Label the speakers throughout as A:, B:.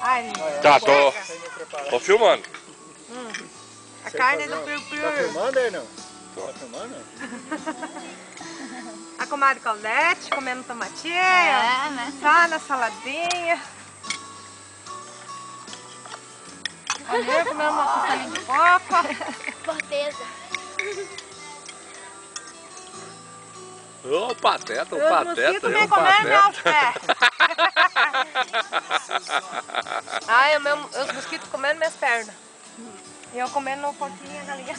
A: Ai,
B: Tá, tô filmando.
A: a carne do piu-piu.
C: Tá filmando aí, não?
B: Tô.
C: Tá filmando?
A: A comadre Claudete comendo tomatinho.
D: É, né?
A: Só na saladinha. Olha, comendo uma costelinha de coco.
D: Corteza.
B: Ô, pateta, o
A: Os
B: pateta,
A: mosquitos me
B: o
A: comendo meus
B: pateta.
A: pés. Ai, os mosquitos comendo minhas pernas. E eu comendo um porquinho e a galinha.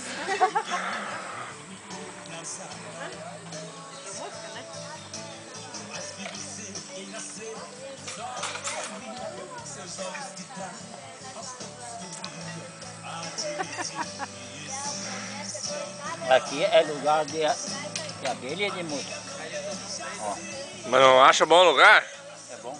E: Aqui é lugar de abelha e de mosca. Ó,
B: Mas não acha bom lugar?
E: é bom, bom,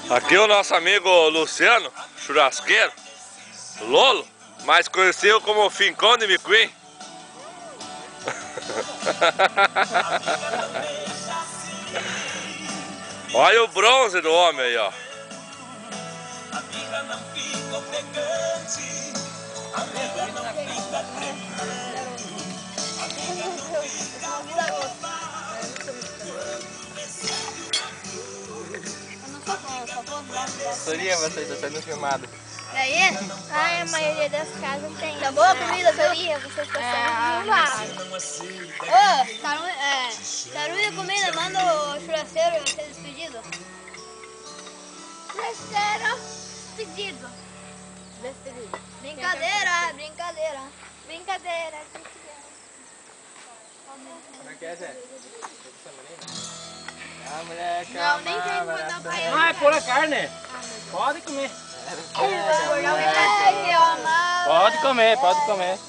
E: bom.
B: Aqui o nosso amigo Luciano, churrasqueiro, Lolo, mais conhecido como Fincão de Miquim. Olha o bronze do homem aí, ó.
E: Soria, você está sendo filmado.
D: Daí? Ai, a maioria das casas tem. Tá boa a comida, Soria? Você está sendo filmado. Ô, Taruia Comida, manda o churrasqueiro ser despedido. Churrasqueiro despedido. Despedido. Brincadeira, brincadeira. Brincadeira.
E: Como é que é, Zé? Ah, moleque.
D: Não, nem tem que mandar pra ele.
E: Não, é pura carne. Pode comer. Pode comer, pode comer.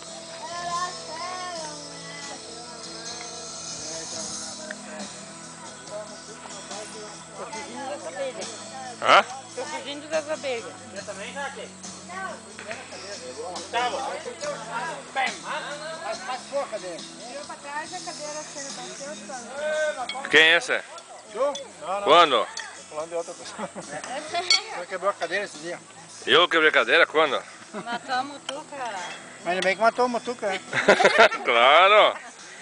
B: Hã?
A: Tô fugindo das abelhas.
E: Você também, Jaque? Gustavo.
C: Mais pouco, cadê?
A: Virou pra trás e a cadeira sendo
B: Quem é esse?
C: Tu? Não, não.
B: Quando?
C: Tô falando de outra pessoa. Você quebrou a cadeira esse dia.
B: Eu quebrei a cadeira? Quando?
A: Matamos tu, cara.
C: Mas ainda bem que matou o Mutuca, né?
B: Claro!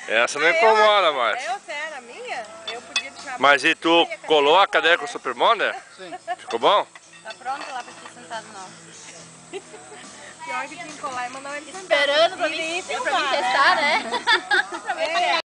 B: Essa não incomoda mais.
A: Se era minha, eu podia deixar.
B: Mas e tu colou a cadeira com o Super Bonder?
C: Sim.
B: Ficou bom?
D: Tá pronto lá pra ti sentado não.
A: Pior que tinha que colar e mandar ele sentar.
D: Esperando pra mim testar, né?